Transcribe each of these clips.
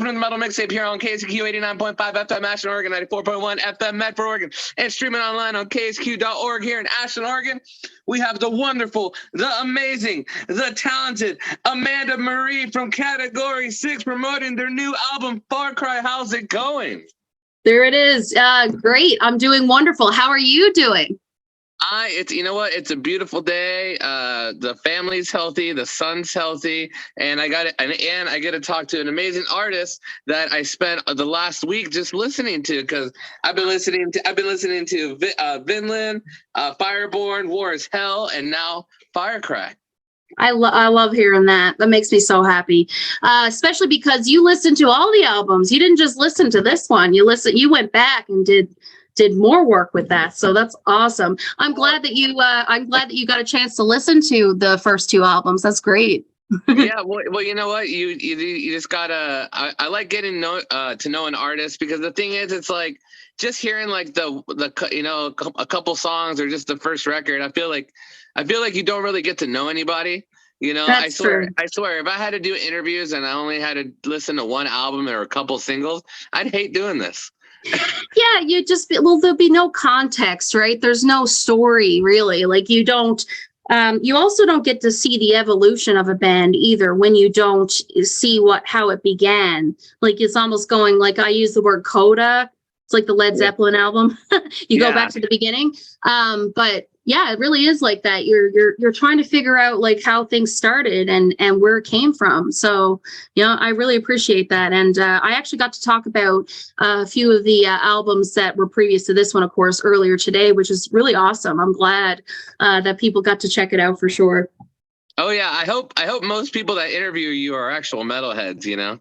to the Metal Mixtape here on KSQ 89.5 FM Ashland, Oregon, 94.1 FM Medford, Oregon, and streaming online on kskqdjramo here in Ashland, Oregon. We have the wonderful, the amazing, the talented Amanda Marie from Category 6 promoting their new album, Far Cry. How's it going? There it is. Great. I'm doing wonderful. How are you doing? You know what? It's a beautiful day. The family's healthy, the son's healthy, and I get to talk to an amazing artist that I spent the last week just listening to, because I've been listening to Vinland, Fireborn, War is Hell, and now Firecry. I love hearing that. That makes me so happy, especially because you listened to all the albums. You didn't just listen to this one. You went back and did more work with that. So that's awesome. I'm glad that you got a chance to listen to the first two albums. That's great. Yeah, well, you know what? You just gotta. I like getting to know an artist, because the thing is, it's like just hearing like a couple songs or just the first record. I feel like you don't really get to know anybody. You know, I swear, if I had to do interviews and I only had to listen to one album or a couple singles, I'd hate doing this. Yeah, there'll be no context, right? There's no story really. Like you also don't get to see the evolution of a band either when you don't see how it began. Like it's almost going, like I use the word coda. It's like the Led Zeppelin album. You go back to the beginning. But yeah, it really is like that. You're trying to figure out like how things started and where it came from. So, I really appreciate that. And I actually got to talk about a few of the albums that were previous to this one, of course, earlier today, which is really awesome. I'm glad that people got to check it out for sure. Oh yeah, I hope most people that interview you are actual metalheads.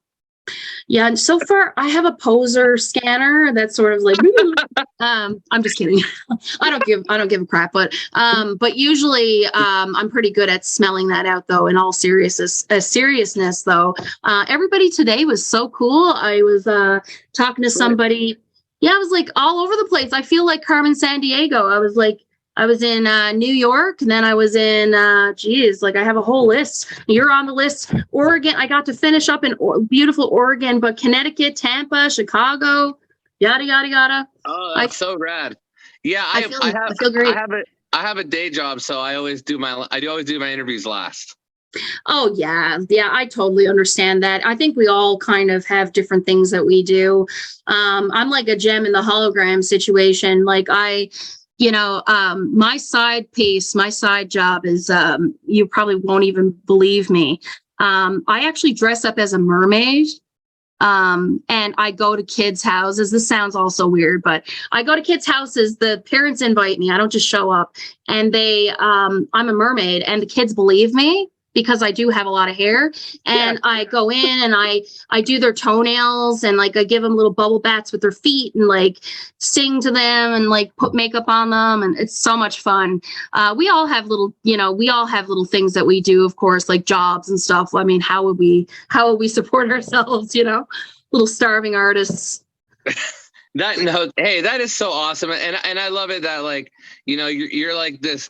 Yeah, and so far I have a poser scanner that's sort of like I'm just kidding. I don't give a crap, but usually I'm pretty good at smelling that out though. In all seriousness though, everybody today was so cool. I was talking to somebody. Yeah, I was like all over the place. I feel like Carmen Sandiego. I was in New York, and then I was in, I have a whole list. You're on the list. Oregon, I got to finish up in beautiful Oregon, but Connecticut, Tampa, Chicago, yada, yada, yada. Oh, that's so rad. Yeah, I feel great. I have a day job, so I always do my interviews last. Oh, yeah. Yeah, I totally understand that. I think we all kind of have different things that we do. I'm like a gem in the hologram situation. Like my side piece, my side job is, you probably won't even believe me. I actually dress up as a mermaid. And I go to kids' houses. This sounds also weird, but I go to kids' houses. The parents invite me. I don't just show up, and I'm a mermaid, and the kids believe me because I do have a lot of hair. And I go in and I do their toenails, and like I give them little bubble bats with their feet and like sing to them and like put makeup on them. And it's so much fun. We all have little things that we do, of course, like jobs and stuff. I mean, how would we support ourselves, little starving artists. That is so awesome. And I love it that like, you're like this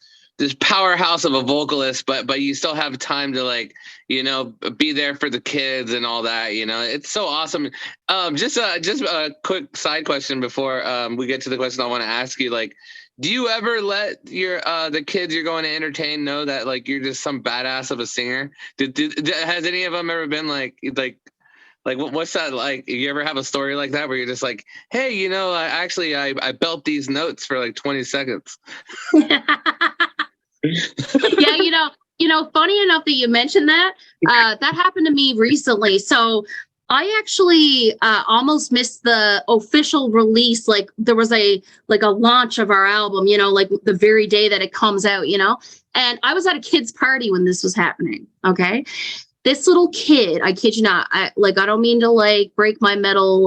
powerhouse of a vocalist, but you still have time to like, be there for the kids and all that, it's so awesome. Just a quick side question before we get to the question I want to ask you. Like, do you ever let your the kids you're going to entertain know that like you're just some badass of a singer? Has any of them ever been like what's that like? You ever have a story like that where you're just like, hey, I belt these notes for like 20 seconds? Yeah, funny enough that you mentioned that, that happened to me recently. So I actually almost missed the official release. Like there was a launch of our album, like the very day that it comes out, and I was at a kid's party when this was happening. Okay. This little kid, I kid you not, I don't mean to like break my metal,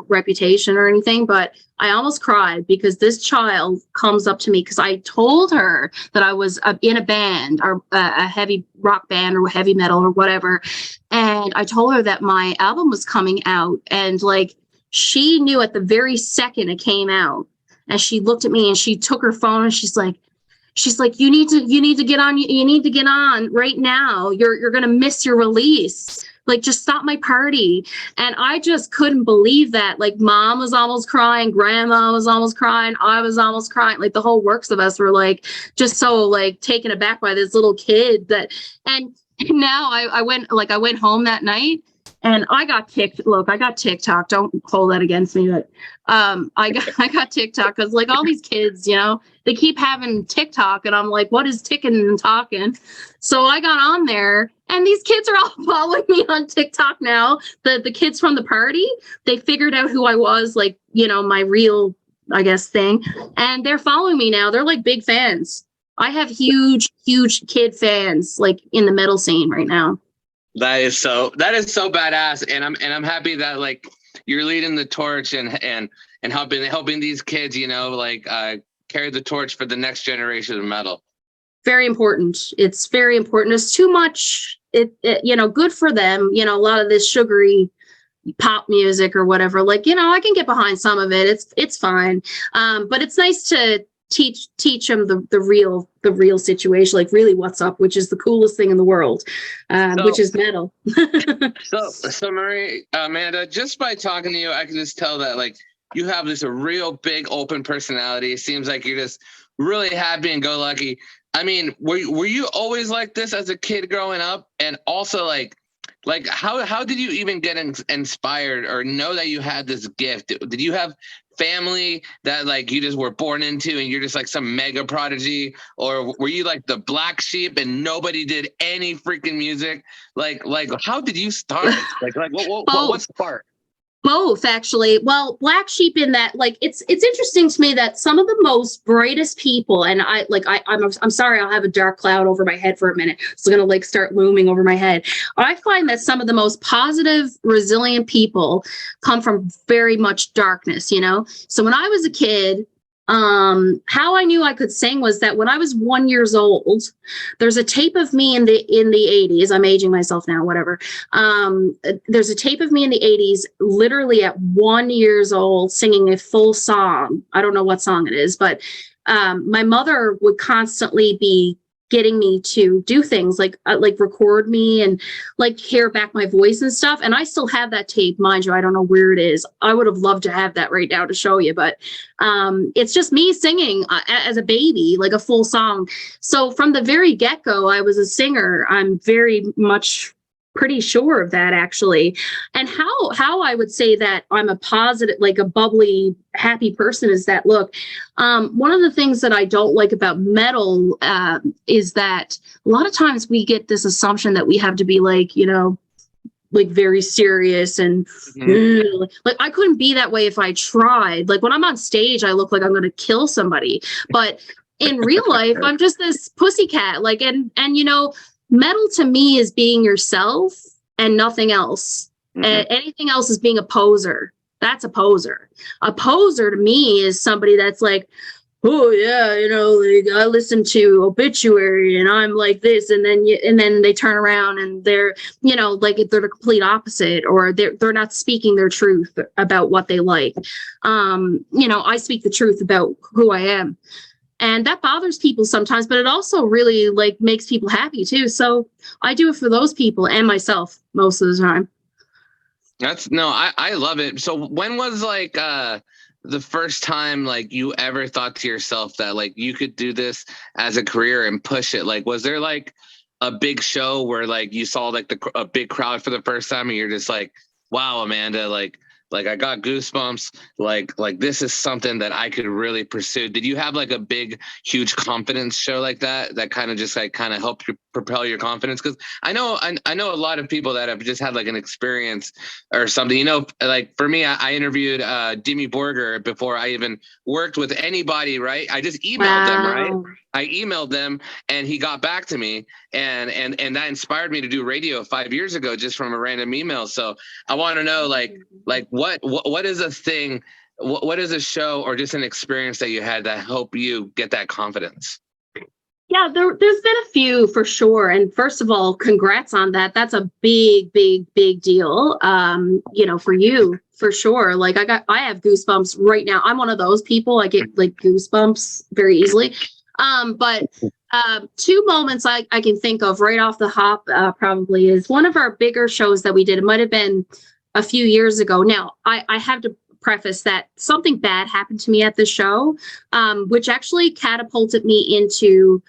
reputation or anything, but I almost cried because this child comes up to me because I told her that I was in a band or a heavy rock band or heavy metal or whatever. And I told her that my album was coming out, and like, she knew at the very second it came out, and she looked at me and she took her phone and she's like, you need to get on right now. You're going to miss your release. like, just stop my party. And I just couldn't believe that. Like, mom was almost crying, grandma was almost crying, I was almost crying. Like, the whole works of us were like just so like taken aback by this little kid. That, and now I went home that night and I got TikTok. Don't hold that against me, but I got TikTok because like all these kids, you know, they keep having TikTok, and I'm like, what is ticking and talking? So I got on there, and these kids are all following me on TikTok now. The kids from the party, they figured out who I was, like, you know, my real, I guess, thing, and they're following me now. They're like big fans. I have huge kid fans like in the metal scene right now. That is so badass, and I'm happy that like you're leading the torch and helping these kids, you know, like carry the torch for the next generation of metal. Very important. It's very important. It's too much. It you know, good for them. You know, a lot of this sugary pop music or whatever. Like, you know, I can get behind some of it. It's fine. But it's nice to teach them the real situation, like really what's up, which is the coolest thing in the world, which is metal. so Marie, Amanda, just by talking to you, I can just tell that like you have this a real big open personality. It seems like you're just really happy and go lucky. I mean, were you always like this as a kid growing up? And also like how did you even get inspired or know that you had this gift? Did you have family that like you just were born into and you're just like some mega prodigy, or were you like the black sheep and nobody did any freaking music? Like how did you start? like what sparked? Both, actually. Well, black sheep in that, like, it's interesting to me that some of the most brightest people, and I'm sorry, I'll have a dark cloud over my head for a minute. It's gonna like start looming over my head. I find that some of the most positive, resilient people come from very much darkness, you know? So when I was a kid, how I knew I could sing was that when I was 1 year old, there's a tape of me in the 80s. I'm aging myself now, whatever. There's a tape of me in the 80s, literally at 1 year old, singing a full song. I don't know what song it is, but my mother would constantly be getting me to do things like record me and like hear back my voice and stuff. And I still have that tape, mind you. I don't know where it is. I would have loved to have that right now to show you, but it's just me singing as a baby, like a full song. So from the very get-go, I was a singer. I'm very much pretty sure of that, actually. And how I would say that I'm a positive, like a bubbly, happy person is that, look, one of the things that I don't like about metal is that a lot of times we get this assumption that we have to be like, you know, like very serious and like I couldn't be that way if I tried. Like when I'm on stage, I look like I'm going to kill somebody, but in real life, I'm just this pussycat. Like, and you know, metal to me is being yourself and nothing else. Anything else is being a poser. That's a poser. A poser to me is somebody that's like, oh yeah, you know, like I listen to Obituary and I'm like this, and then they turn around and they're, you know, like they're the complete opposite, or they're not speaking their truth about what they like. You know, I speak the truth about who I am. And that bothers people sometimes, but it also really like makes people happy too. So I do it for those people and myself most of the time. I love it. So when was like the first time like you ever thought to yourself that like you could do this as a career and push it? Like, was there like a big show where like you saw like a big crowd for the first time and you're just like, wow, Amanda, like I got goosebumps, like this is something that I could really pursue? Did you have like a big, huge confidence show like that kind of just like kind of helped you propel your confidence? Because I know a lot of people that have just had like an experience or something, you know, like for me, I interviewed Dimmy Borger before I even worked with anybody, right? I just emailed them, right? I emailed them and he got back to me, and that inspired me to do radio 5 years ago just from a random email. So I want to know like what is a thing, what is a show or just an experience that you had that helped you get that confidence? Yeah, there's been a few for sure. And first of all, congrats on that. That's a big deal. You know, for you, for sure. Like I have goosebumps right now. I'm one of those people. I get like goosebumps very easily. But two moments I can think of right off the hop probably is one of our bigger shows that we did. It might have been a few years ago. Now, I have to preface that something bad happened to me at the show, which actually catapulted me into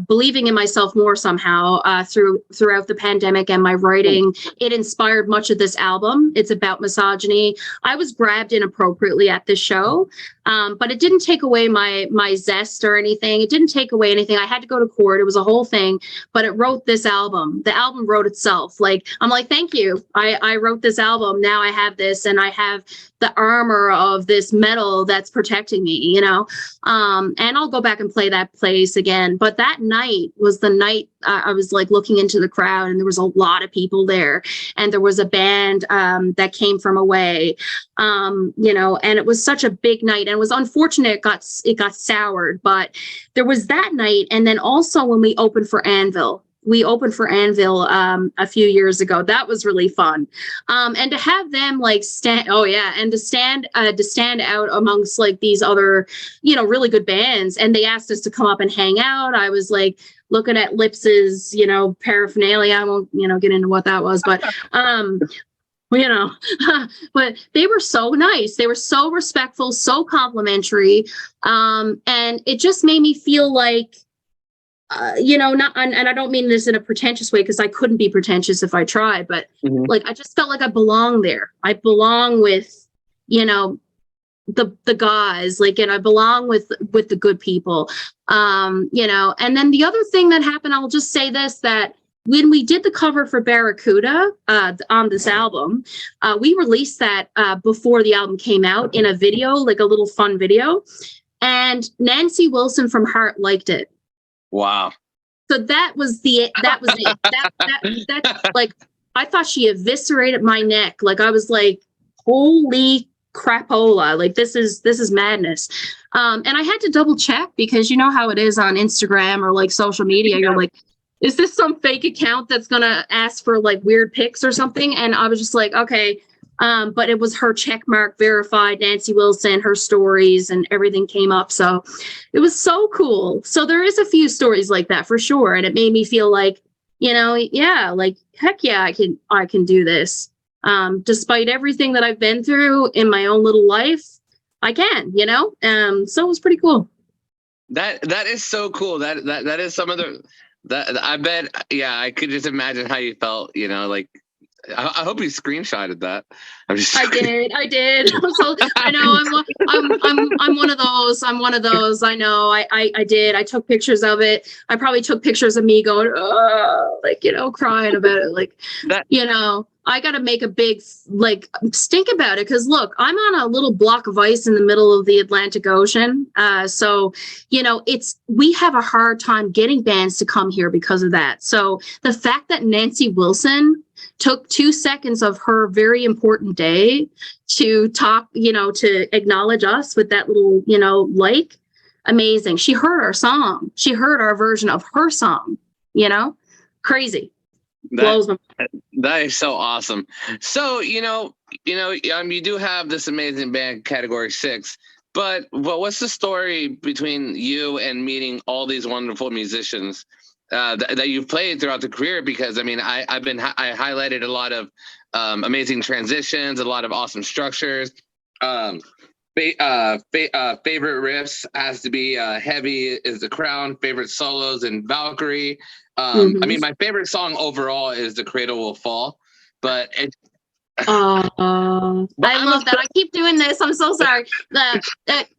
believing in myself more somehow throughout the pandemic and my writing. It inspired much of this album. It's about misogyny. I was grabbed inappropriately at this show, but it didn't take away my zest or anything. It didn't take away anything. I had to go to court. It was a whole thing, but it wrote this album. The album wrote itself. Like, I'm like, thank you. I wrote this album. Now I have this, and I have the armor of this metal that's protecting me, you know? And I'll go back and play that place again. But that night was the night I was like looking into the crowd, and there was a lot of people there, and there was a band that came from away, you know, and it was such a big night, and it was unfortunate it got soured, but there was that night. And then also when we opened for Anvil, a few years ago. That was really fun. And to have them like stand out amongst like these other, you know, really good bands. And they asked us to come up and hang out. I was like looking at Lips's, you know, paraphernalia. I won't, you know, get into what that was, but, you know, but they were so nice. They were so respectful, so complimentary. And it just made me feel like, you know, and I don't mean this in a pretentious way, because I couldn't be pretentious if I tried, but like, I just felt like I belong there. I belong with, you know, the guys, like, and I belong with the good people, you know. And then the other thing that happened, I'll just say this, that when we did the cover for Barracuda on this album, we released that before the album came out in a video, like a little fun video, and Nancy Wilson from Heart liked it. Wow. So that was it. That like, I thought she eviscerated my neck. Like, I was like, holy crapola. Like, this is madness. And I had to double check, because you know how it is on Instagram or like social media. You're like, is this some fake account that's going to ask for like weird pics or something? And I was just like, okay. But it was her checkmark verified, Nancy Wilson, her stories and everything came up. So it was so cool. So there is a few stories like that for sure. And it made me feel like, you know, yeah, like, heck yeah, I can do this. Despite everything that I've been through in my own little life, I can, you know? So it was pretty cool. That is so cool. That is some of that I bet. Yeah. I could just imagine how you felt, you know, like, I hope you screenshotted that. I did. I know I'm one of those. I know. I did. I took pictures of it. I probably took pictures of me going, oh, like, you know, crying about it. Like, you know, I got to make a big, like, stink about it. Because look, I'm on a little block of ice in the middle of the Atlantic Ocean. So, you know, we have a hard time getting bands to come here because of that. So the fact that Nancy Wilson took 2 seconds of her very important day to talk, you know, to acknowledge us with that little, you know, like, amazing. She heard our song. She heard our version of her song, you know, crazy. Blows my mind. That is so awesome. So, you do have this amazing band, Category 6, but what's the story between you and meeting all these wonderful musicians that you've played throughout the career? Because I mean, I highlighted a lot of amazing transitions, a lot of awesome structures. Favorite riffs has to be Heavy is the Crown. Favorite solos and Valkyrie. I mean, my favorite song overall is The Cradle Will Fall, but it's. I love that. I keep doing this. I'm so sorry.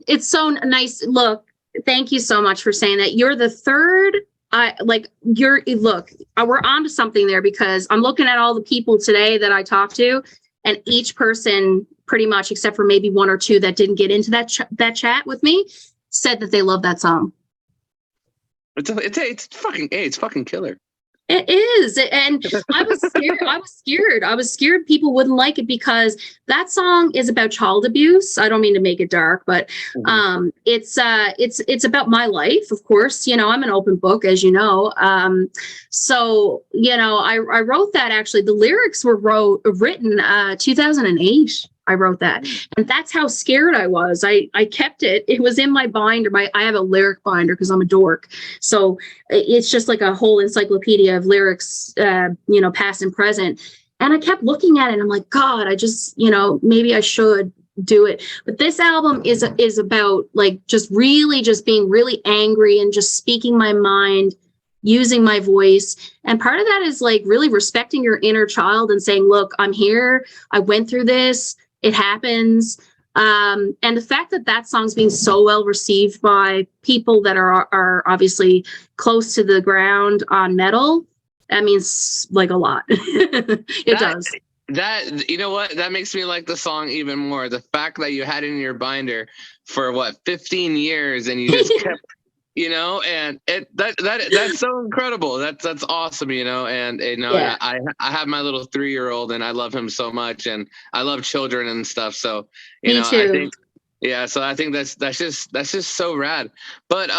It's so nice. Look, thank you so much for saying that. You're the third. We're on to something there, because I'm looking at all the people today that I talked to, and each person pretty much, except for maybe one or two that didn't get into that chat with me, said that they love that song. It's fucking killer. It is. And I was scared. I was scared people wouldn't like it, because that song is about child abuse. I don't mean to make it dark, but it's about my life, of course. You know, I'm an open book, as you know. So, you know, I wrote that. Actually, the lyrics were written 2008. I wrote that. And that's how scared I was. I kept it. It was in my binder. I have a lyric binder because I'm a dork. So it's just like a whole encyclopedia of lyrics, past and present. And I kept looking at it and I'm like, God, I just, maybe I should do it. But this album is about like just really just being really angry and just speaking my mind, using my voice. And part of that is like really respecting your inner child and saying, look, I'm here. I went through this. It happens. And the fact that that song's being so well received by people that are obviously close to the ground on metal, that means like a lot. It does. That, you know what, that makes me like the song even more. The fact that you had it in your binder for 15 years and you just kept, and that's so incredible. That's awesome, and Yeah. I have my little 3-year-old and I love him so much and I love children and stuff. So, Me too. I think, yeah, so I think that's just so rad. But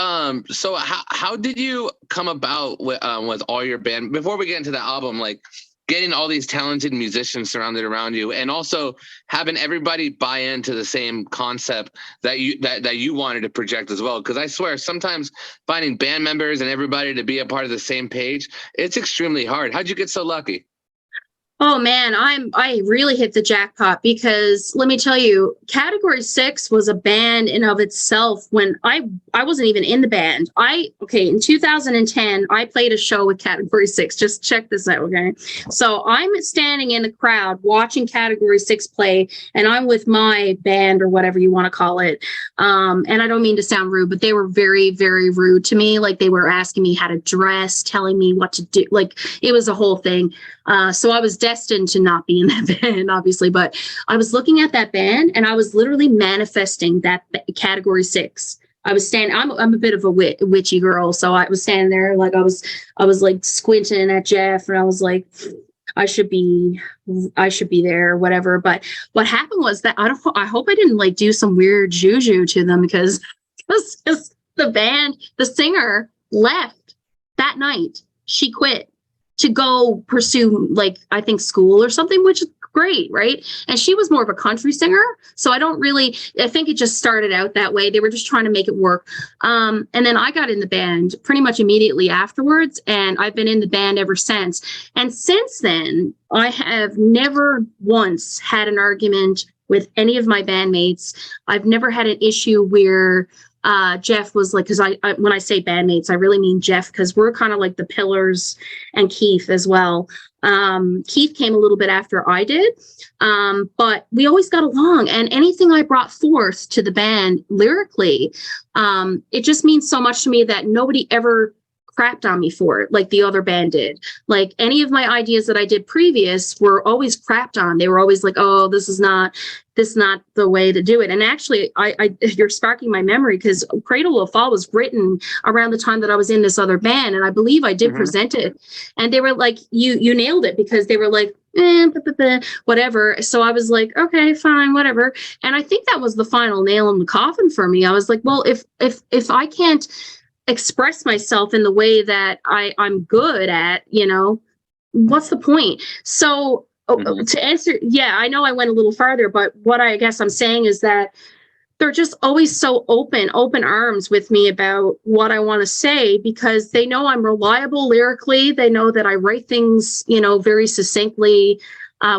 so how did you come about with all your band before we get into the album, like getting all these talented musicians surrounded around you and also having everybody buy into the same concept that you wanted to project as well? Because I swear sometimes finding band members and everybody to be a part of the same page, it's extremely hard. How'd you get so lucky? Oh man, I really hit the jackpot because let me tell you, Category 6 was a band in of itself when I wasn't even in the band. In 2010, I played a show with Category 6. Just check this out, okay? So I'm standing in the crowd watching Category 6 play, and I'm with my band or whatever you want to call it. And I don't mean to sound rude, but they were very, very rude to me. Like they were asking me how to dress, telling me what to do. Like it was a whole thing. So I was destined to not be in that band, obviously, but I was looking at that band and I was literally manifesting that Category 6. I was standing, I'm a bit of a witchy girl. So I was standing there, like I was like squinting at Jeff and I was like, I should be there or whatever. But what happened was that I hope I didn't like do some weird juju to them because the band, the singer left that night. She quit to go pursue, like, I think school or something, which is great, right? And she was more of a country singer. So I think it just started out that way. They were just trying to make it work. And then I got in the band pretty much immediately afterwards. And I've been in the band ever since. And since then, I have never once had an argument with any of my bandmates. I've never had an issue where Jeff was like, because I when I say bandmates, I really mean Jeff, because we're kind of like the pillars, and Keith as well. Keith came a little bit after I did, but we always got along. And anything I brought forth to the band lyrically, it just means so much to me that nobody ever crapped on me for it like the other band did. Like any of my ideas that I did previous were always crapped on. They were always like, oh, this is not the way to do it. And actually, you're sparking my memory because Cradle Will Fall was written around the time that I was in this other band. And I believe I did present it. And they were like, you nailed it, because they were like, whatever. So I was like, okay, fine, whatever. And I think that was the final nail in the coffin for me. I was like, well, if I can't express myself in the way that I'm good at, what's the point? So to answer, yeah, I know I went a little farther, but what I guess I'm saying is that they're just always so open arms with me about what I want to say, because they know I'm reliable lyrically. They know that I write things, very succinctly,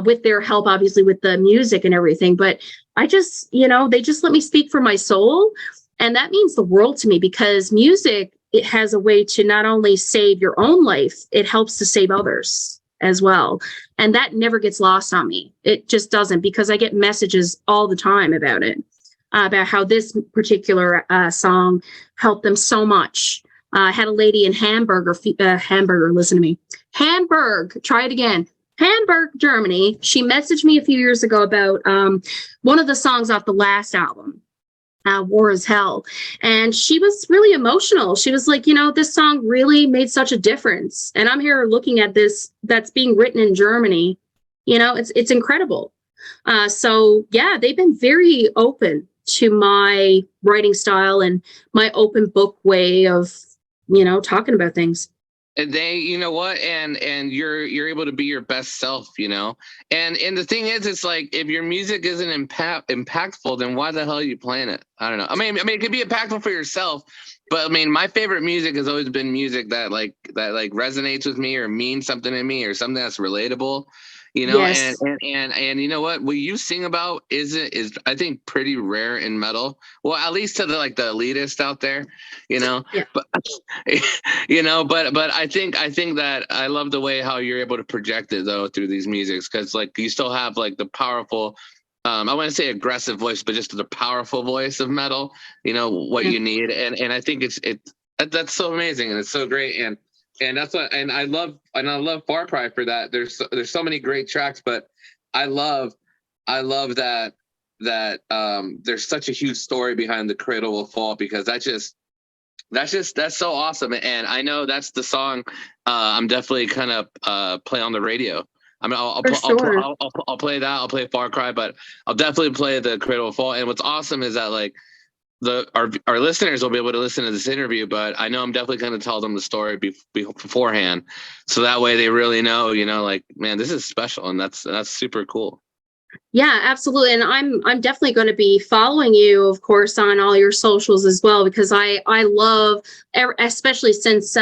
with their help, obviously, with the music and everything. But I just, they just let me speak for my soul. And that means the world to me, because music, it has a way to not only save your own life, it helps to save others as well. And that never gets lost on me. It just doesn't, because I get messages all the time about it, about how this particular song helped them so much. I had a lady in Hamburg, listen to me. Hamburg, try it again. Hamburg, Germany. She messaged me a few years ago about one of the songs off the last album. War is Hell. And she was really emotional. She was like, this song really made such a difference. And I'm here looking at this that's being written in Germany. It's incredible. So yeah, they've been very open to my writing style and my open book way of, talking about things. And they, you know what, and you're able to be your best self, you know. And the thing is, it's like, if your music isn't impactful, then why the hell are you playing it? I don't know. I mean, it could be impactful for yourself, but I mean, my favorite music has always been music that resonates with me, or means something to me, or something that's relatable, you know. Yes. And you know what you sing about is I think pretty rare in metal. Well, at least to the elitist out there, you know. Yeah. But you know, but I think that I love the way how you're able to project it though through these musics, because like you still have like the powerful, I want to say aggressive voice, but just the powerful voice of metal, you know, what Yeah. you need. And I think that's so amazing, and it's so great. And that's what, and I love Far Cry for that. There's so many great tracks, but I love that there's such a huge story behind The Cradle Will Fall, because that's so awesome. And I know that's the song I'm definitely kind of play on the radio. I mean, I'll play that. I'll play Far Cry, but I'll definitely play The Cradle Will Fall. And what's awesome is that like our listeners will be able to listen to this interview, but I know I'm definitely going to tell them the story beforehand, so that way they really know, you know, like, man, this is special, and that's super cool. Yeah, absolutely. And I'm definitely going to be following you, of course, on all your socials as well, because I love, especially since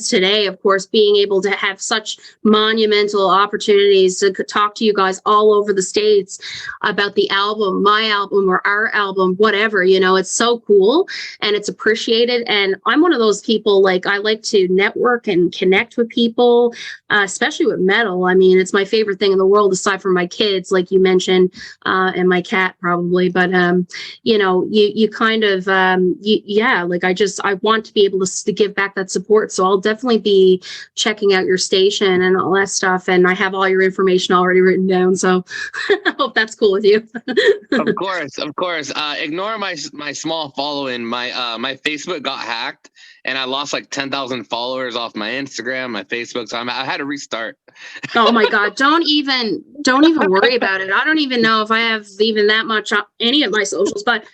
today, of course, being able to have such monumental opportunities to talk to you guys all over the States about the album, my album, or our album, whatever, you know. It's so cool and it's appreciated. And I'm one of those people, like, I like to network and connect with people, especially with metal. I mean, it's my favorite thing in the world, aside from my kids, like you mentioned, and my cat probably. But you know, you kind of yeah, like I want to be able to give back that support. So I'll definitely be checking out your station and all that stuff, and I have all your information already written down, so I hope that's cool with you. Of course. Ignore my small following. My Facebook got hacked, and I lost like 10,000 followers off my Instagram, my Facebook. So I had to restart. Oh my God! Don't even worry about it. I don't even know if I have even that much on any of my socials, but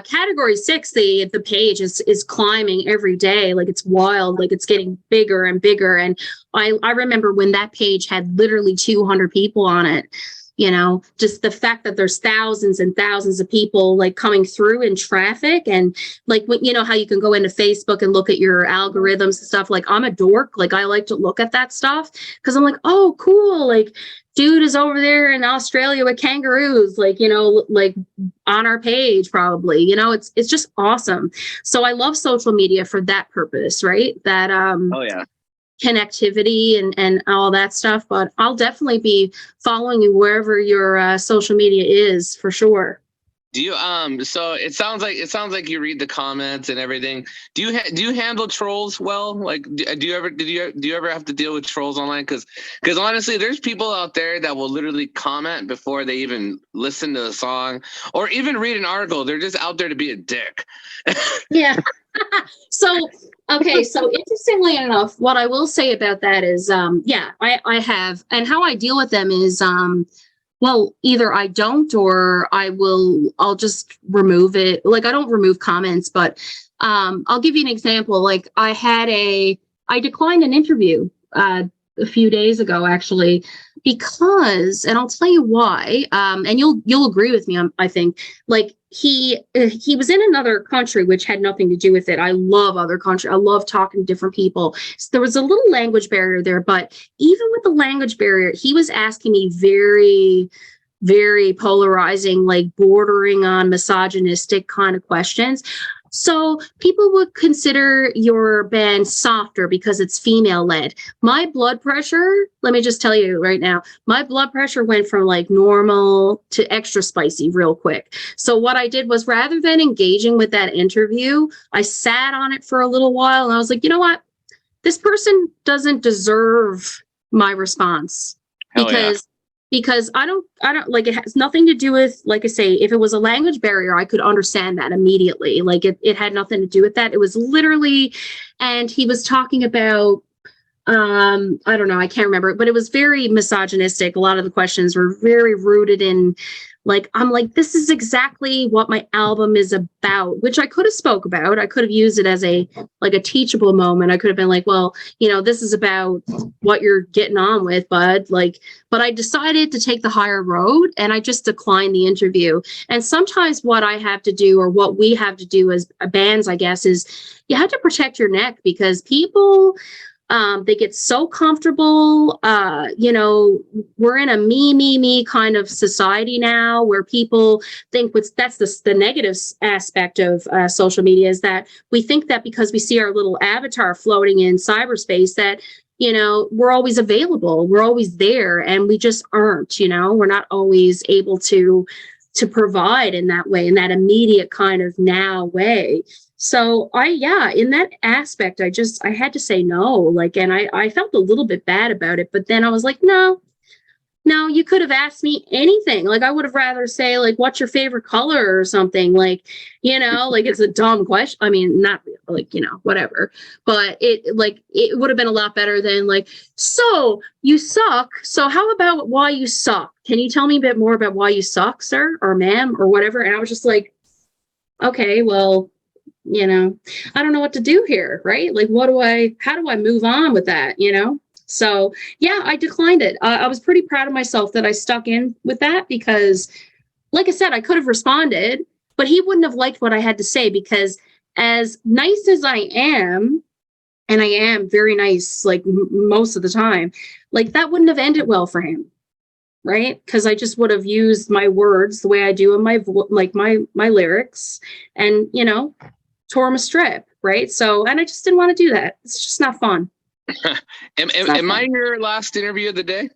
category 6, the page is climbing every day. Like, it's wild. Like, it's getting bigger and bigger. And I remember when that page had literally 200 people on it. You know, just the fact that there's thousands and thousands of people like coming through in traffic, and like, you know how you can go into Facebook and look at your algorithms and stuff. Like, I'm a dork. Like, I like to look at that stuff because I'm like, oh, cool. Like, dude is over there in Australia with kangaroos, like, you know, like on our page probably, you know. It's just awesome. So I love social media for that purpose, right? That Oh yeah. connectivity and all that stuff. But I'll definitely be following you wherever your social media is, for sure. Do you so it sounds like you read the comments and everything. Do you handle trolls well? Like, do you ever have to deal with trolls online? Because honestly, there's people out there that will literally comment before they even listen to the song or even read an article. They're just out there to be a dick. Yeah. So, okay. So interestingly enough, what I will say about that is, yeah, I have, and how I deal with them is, well, either I don't, or I'll just remove it. Like, I don't remove comments, but, I'll give you an example. Like, I declined an interview, a few days ago, actually, because, and I'll tell you why, and you'll agree with me, I think, like, he was in another country, which had nothing to do with it. I love other countries. I love talking to different people. So there was a little language barrier there, but even with the language barrier, he was asking me very, very polarizing, like bordering on misogynistic kind of questions. So people would consider your band softer because it's female led. My blood pressure, let me just tell you right now, my blood pressure went from like normal to extra spicy real quick. So what I did was, rather than engaging with that interview, I sat on it for a little while, and I was like, you know what? This person doesn't deserve my response. Hell yeah. Because I don't like, it has nothing to do with, like I say, if it was a language barrier, I could understand that immediately. Like, it had nothing to do with that. It was literally, and he was talking about, I don't know, I can't remember, but it was very misogynistic. A lot of the questions were very rooted in Like, I'm like, this is exactly what my album is about, which I could have spoke about. I could have used it as a teachable moment. I could have been like, well, this is about what you're getting on with, bud. Like, but I decided to take the higher road, and I just declined the interview. And sometimes what I have to do, or what we have to do as bands, I guess, is you have to protect your neck, because people, they get so comfortable. We're in a me kind of society now, where people think that's the negative aspect of social media, is that we think that because we see our little avatar floating in cyberspace, that, we're always available, we're always there, and we just aren't. We're not always able to provide in that way, in that immediate kind of now way. So in that aspect, I had to say no, like, and I felt a little bit bad about it, but then I was like, no, you could have asked me anything. Like, I would have rather say, like, what's your favorite color or something, like, like, it's a dumb question. I mean, not like, whatever, but it would have been a lot better than like, so you suck. So how about why you suck? Can you tell me a bit more about why you suck, sir or ma'am or whatever? And I was just like, okay, well, I don't know what to do here, right? Like, how do I move on with that, So I declined it. I was pretty proud of myself that I stuck in with that, because like I said, I could have responded, but he wouldn't have liked what I had to say, because as nice as I am, and I am very nice, like most of the time, like that wouldn't have ended well for him. Right. Because I just would have used my words the way I do in my lyrics, and, tore him a strip, right? So, and I just didn't want to do that. It's just not fun. Am I your last interview of the day?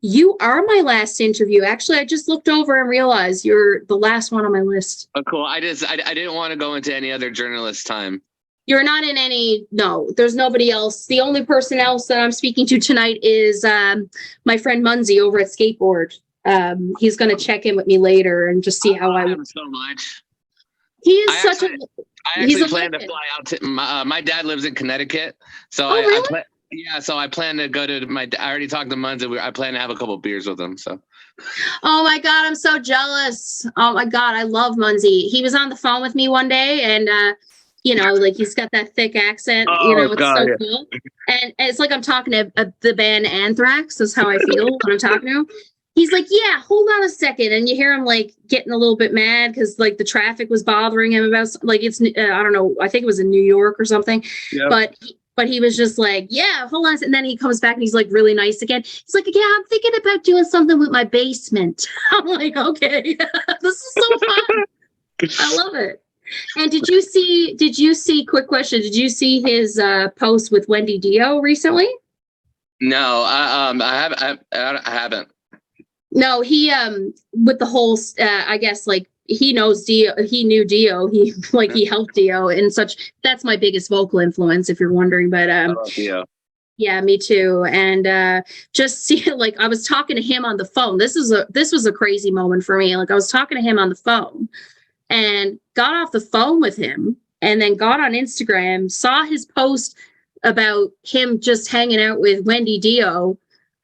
You are my last interview. Actually, I just looked over and realized you're the last one on my list. Oh, cool. I didn't want to go into any other journalist time. You're not in any, no, there's nobody else. The only person else that I'm speaking to tonight is my friend Munzie over at Skateboard. He's going to check in with me later and just see how I love him so much. He is I actually plan to fly out to my dad lives in Connecticut, so so I plan to go to I already talked to Munzie. I plan to have a couple beers with him. So, oh my God, I'm so jealous. Oh my God, I love Munzie. He was on the phone with me one day, and like, he's got that thick accent. It's God, so cool. And it's like I'm talking to the band Anthrax. That's how I feel when I'm talking to him. He's like, yeah, hold on a second. And you hear him like getting a little bit mad because like the traffic was bothering him about, like, it's, I don't know, I think it was in New York or something. Yep. But he was just like, yeah, hold on. And then he comes back and he's like really nice again. He's like, yeah, I'm thinking about doing something with my basement. I'm like, okay, this is so fun. I love it. And did you see, quick question, did you see his post with Wendy Dio recently? No, I haven't. No, he with the whole I guess, like, he knows Dio, he knew Dio, he helped Dio and such. That's my biggest vocal influence, if you're wondering. But I love Dio. Yeah, me too. And just see, like, I was talking to him on the phone. This was a crazy moment for me. Like, I was talking to him on the phone and got off the phone with him, and then got on Instagram, saw his post about him just hanging out with Wendy Dio,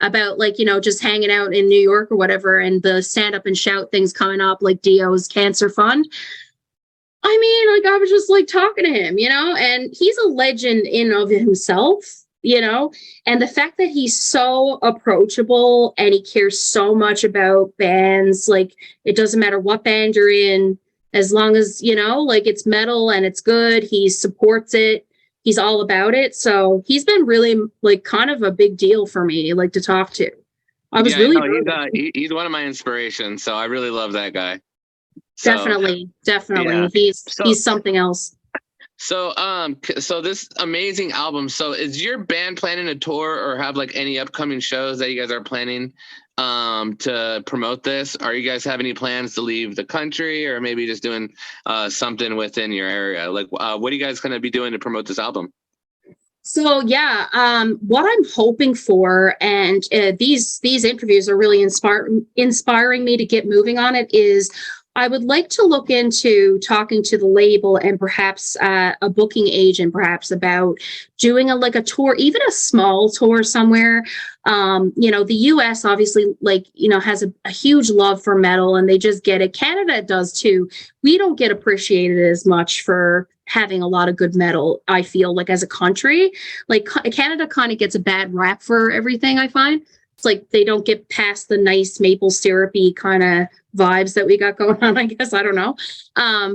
about, like, just hanging out in New York or whatever, and the Stand Up and Shout things coming up, like Dio's cancer fund. I mean, like, I was just like talking to him, and he's a legend in of himself, and the fact that he's so approachable and he cares so much about bands, like, it doesn't matter what band you're in, as long as, like, it's metal and it's good, he supports it. He's all about it. So he's been really, like, kind of a big deal for me, like, to talk to. I was he's one of my inspirations. So I really love that guy. So, definitely. Yeah. He's something else. So, so this amazing album. So is your band planning a tour or have, like, any upcoming shows that you guys are planning to promote this? Are you guys have any plans to leave the country, or maybe just doing something within your area? Like, what are you guys going to be doing to promote this album? So what I'm hoping for, and these interviews are really inspiring me to get moving on it, is I would like to look into talking to the label and perhaps a booking agent, perhaps, about doing a tour, even a small tour somewhere. The US obviously, like, has a huge love for metal, and they just get it. Canada does too. We don't get appreciated as much for having a lot of good metal, I feel like, as a country. Like, Canada kind of gets a bad rap for everything, I find. It's like they don't get past the nice maple syrupy kind of vibes that we got going on, I guess. I don't know.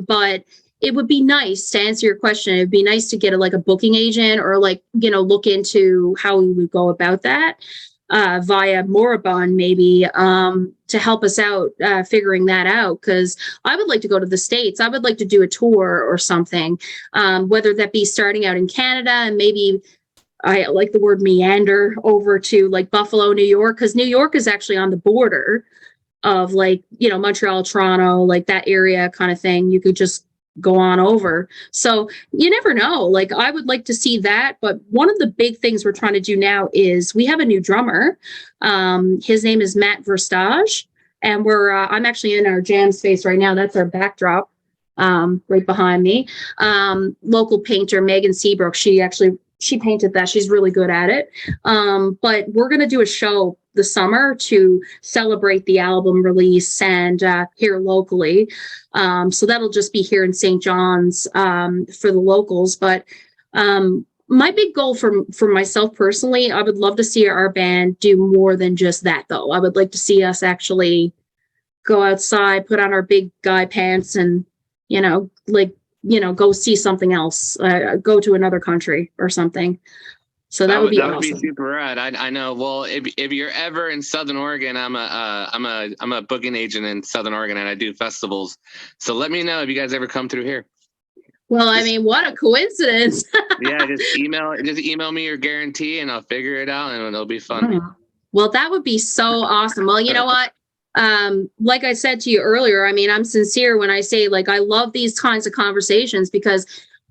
But it would be nice, to answer your question, it'd be nice to get a booking agent, or look into how we would go about that via Moribund, maybe, to help us out figuring that out. Because I would like to go to the States. I would like to do a tour or something, whether that be starting out in Canada, and maybe I like the word meander over to like Buffalo, New York, because New York is actually on the border of Montreal, Toronto, like that area kind of thing. You could just go on over. So you never know. Like, I would like to see that. But one of the big things we're trying to do now is we have a new drummer. His name is Matt Verstage, and I'm actually in our jam space right now. That's our backdrop right behind me. Local painter Megan Seabrook, she painted that. She's really good at it. But we're going to do a show this summer to celebrate the album release, and here locally. So that'll just be here in St. John's for the locals. But my big goal for myself personally, I would love to see our band do more than just that, though. I would like to see us actually go outside, put on our big guy pants, and, go see something else, go to another country or something. So that would be awesome. Be super rad. I know. Well, if you're ever in Southern Oregon, I'm a booking agent in Southern Oregon, and I do festivals. So let me know if you guys ever come through here. Well, I mean, what a coincidence. Yeah, just email me your guarantee, and I'll figure it out, and it'll be fun. Well, that would be so awesome. Well, you know what? Like I said to you earlier, I mean, I'm sincere when I say, like, I love these kinds of conversations, because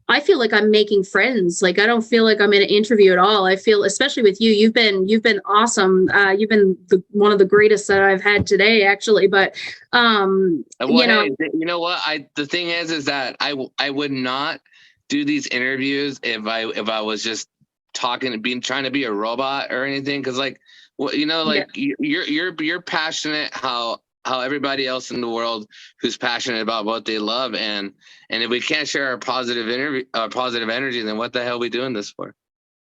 I feel like I'm making friends. Like, I don't feel like I'm in an interview at all. I feel, especially with you, you've been awesome. You've been one of the greatest that I've had today, actually. But you know what? The thing is that I would not do these interviews if I was just trying to be a robot or anything. Because you're passionate how everybody else in the world who's passionate about what they love, and if we can't share our positive energy, then what the hell are we doing this for?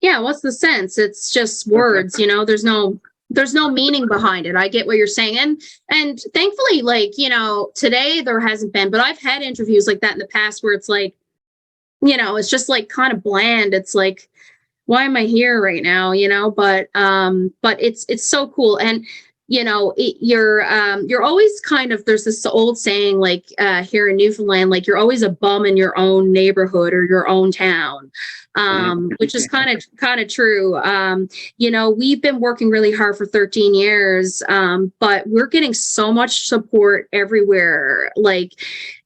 Yeah, what's the sense? It's just words, there's no meaning behind it. I get what you're saying. And thankfully, today there hasn't been, but I've had interviews like that in the past where it's like, it's just like kind of bland. It's like, why am I here right now? But it's so cool. And you're always kind of, there's this old saying, like, here in Newfoundland, like, you're always a bum in your own neighborhood or your own town, which is kind of true. We've been working really hard for 13 years, but we're getting so much support everywhere, like,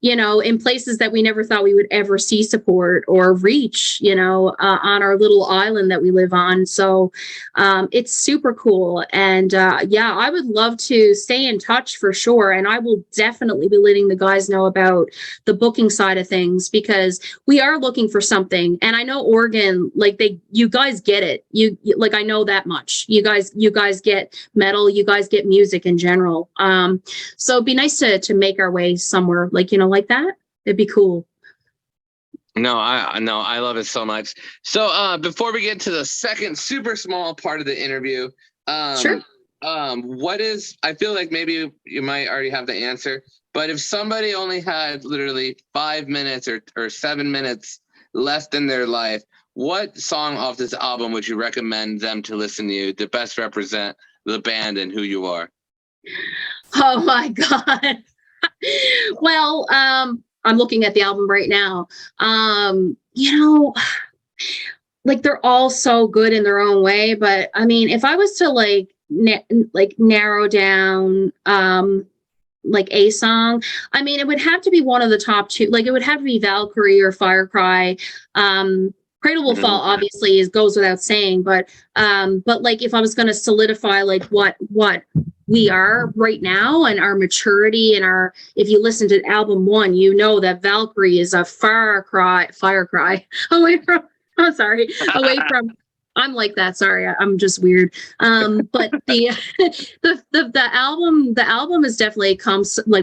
in places that we never thought we would ever see support or reach, on our little island that we live on. So it's super cool. And I would love to stay in touch for sure. And I will definitely be letting the guys know about the booking side of things, because we are looking for something. And I know Oregon, like, you guys get it. You like, I know that much. You guys get metal, you guys get music in general. So it'd be nice to make our way somewhere, like that. It'd be cool. No, I love it so much. So before we get to the second super small part of the interview, sure. I feel like maybe you might already have the answer, but if somebody only had literally 5 minutes or 7 minutes left in their life, what song off this album would you recommend them to listen to to best represent the band and who you are? Oh my God. Well, I'm looking at the album right now. Like, they're all so good in their own way, but I mean, if I was to narrow down like a song, I mean, it would have to be one of the top two. Like, it would have to be Valkyrie or Firecry. Cradle Will Fall obviously goes without saying, but like, if I was going to solidify like what we are right now and our maturity and if you listen to album 1, that Valkyrie is a far cry away from I'm like that. Sorry, I'm just weird. But the album has definitely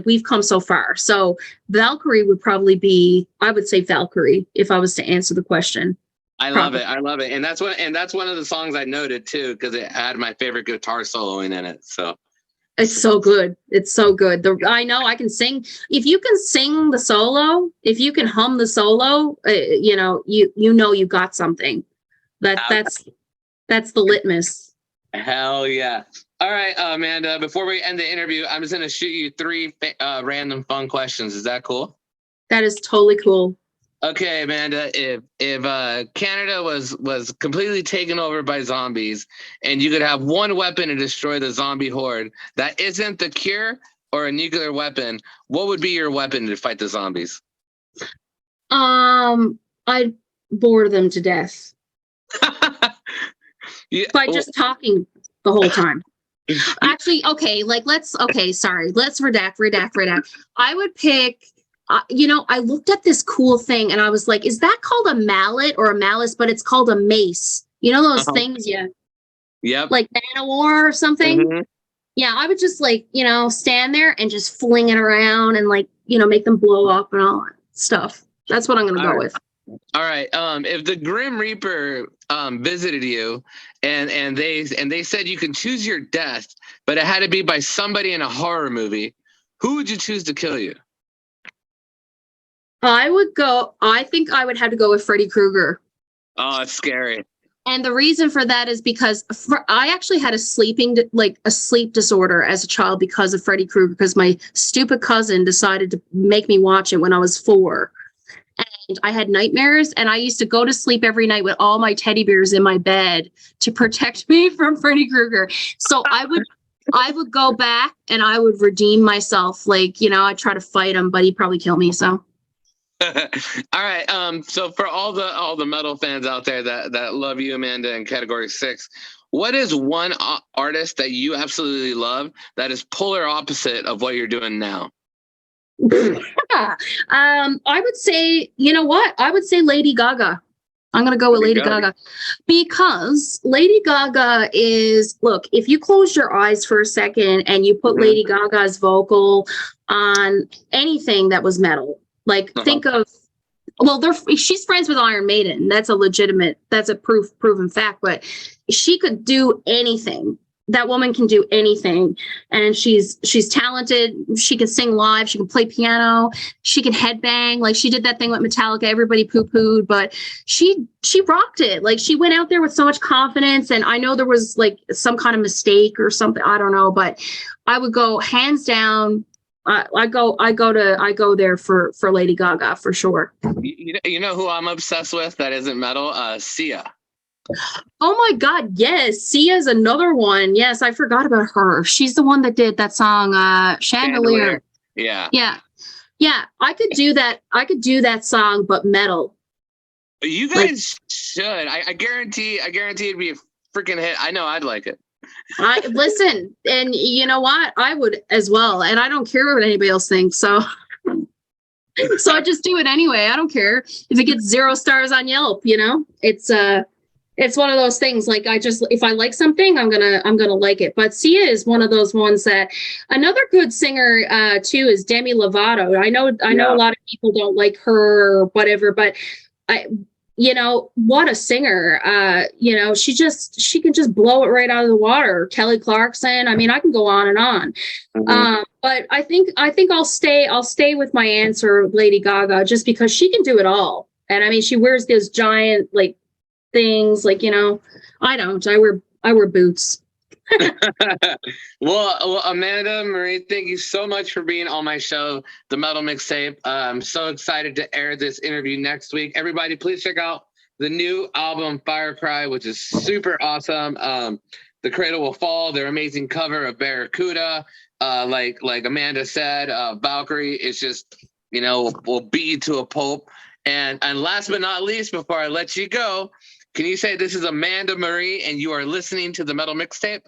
we've come so far. So Valkyrie would probably be, I would say Valkyrie if I was to answer the question. I love it. I love it. And that's one of the songs I noted too, because it had my favorite guitar soloing in it. So it's so good. It's so good. I know I can sing. If you can sing the solo, if you can hum the solo, you know you got something. That's the litmus. Hell yeah. All right, Amanda, before we end the interview, I'm just going to shoot you 3 random fun questions. Is that cool? That is totally cool. Okay, Amanda, if Canada was completely taken over by zombies and you could have one weapon to destroy the zombie horde that isn't the cure or a nuclear weapon, what would be your weapon to fight the zombies? I'd bore them to death. Yeah, by just talking the whole time. Actually, okay, let's redact. I would pick, I looked at this cool thing and I was like, is that called a mallet or a malice? But it's called a mace. You know those things, Yep. Like Man-O-War or something? Mm-hmm. Yeah, I would just stand there and just fling it around and make them blow up and all that stuff. That's what I'm going to go with. All right. If the Grim Reaper visited you and they said you can choose your death, but it had to be by somebody in a horror movie, who would you choose to kill you? I think I would have to go with Freddy Krueger. Oh, it's scary. And the reason for that is because I actually had a sleep disorder as a child because of Freddy Krueger, because my stupid cousin decided to make me watch it when I was 4. And I had nightmares, and I used to go to sleep every night with all my teddy bears in my bed to protect me from Freddy Krueger. So I would go back and I would redeem myself. I'd try to fight him, but he'd probably kill me. So. All right. So for all the metal fans out there that love you, Amanda, in Category 6, what is one artist that you absolutely love that is polar opposite of what you're doing now? I would say, you know what? I would say Lady Gaga. I'm going to go with Lady Gaga because Lady Gaga is, look, if you close your eyes for a second and you put Lady Gaga's vocal on anything that was metal, think of, she's friends with Iron Maiden. That's a proven fact, but she could do anything. That woman can do anything, and she's talented. She can sing live. She can play piano. She can headbang. She did that thing with Metallica. Everybody poo-pooed, but she rocked it. She went out there with so much confidence. And I know there was some kind of mistake or something. I don't know, but I would go hands down. I go there for Lady Gaga for sure. You know who I'm obsessed with that isn't metal? Sia. Oh my God, yes. Sia's another one. Yes, I forgot about her. She's the one that did that song, Chandelier. Yeah. I could do that song, but metal. You guys should. I guarantee it'd be a freaking hit. I know I'd like it. I listen, and you know what? I would as well. And I don't care what anybody else thinks. So I just do it anyway. I don't care if it gets 0 stars on Yelp, It's one of those things. If I like something, I'm gonna like it. But Sia is one of those ones that, another good singer too is Demi Lovato. I know a lot of people don't like her or whatever, but what a singer. She can just blow it right out of the water. Kelly Clarkson. I mean, I can go on and on. Mm-hmm. But I think I'll stay with my answer, Lady Gaga, just because she can do it all. And I mean, she wears those giant things I don't. I wear boots. Well, Amanda Marie, thank you so much for being on my show, The Metal Mixtape. I'm so excited to air this interview next week. Everybody, please check out the new album Firecry, which is super awesome. The Cradle Will Fall, their amazing cover of Barracuda. Like Amanda said, Valkyrie is just, will beat you to a pulp. And last but not least, before I let you go, can you say this is Amanda Marie and you are listening to The Metal Mixtape?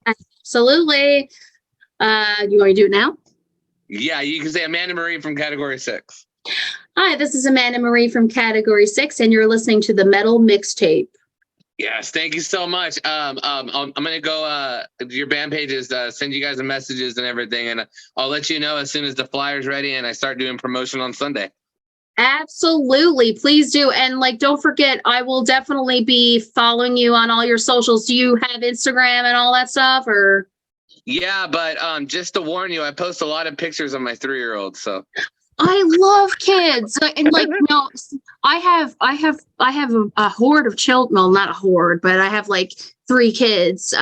Absolutely. You want to do it now? Yeah, you can say Amanda Marie from Category 6. Hi, this is Amanda Marie from Category 6, and you're listening to The Metal Mixtape. Yes, thank you so much. I'm gonna go your band pages, send you guys the messages and everything, and I'll let you know as soon as the flyer's ready and I start doing promotion on Sunday. Absolutely. Please do. And like, don't forget, I will definitely be following you on all your socials. Do you have Instagram and all that stuff, or? Yeah, but just to warn you, I post a lot of pictures of my 3-year-old. So I love kids. And like, no, I have a horde of children. Well, not a horde, but I have like 3 kids.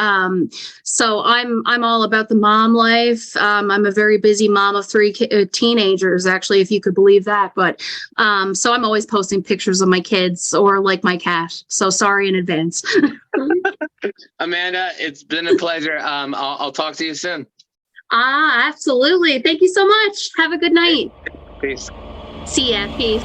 So I'm all about the mom life. I'm a very busy mom of 3 teenagers, actually, if you could believe that. But so I'm always posting pictures of my kids or like my cat. So sorry in advance. Amanda, it's been a pleasure. I'll talk to you soon. Absolutely. Thank you so much. Have a good night. Peace. See ya. Peace.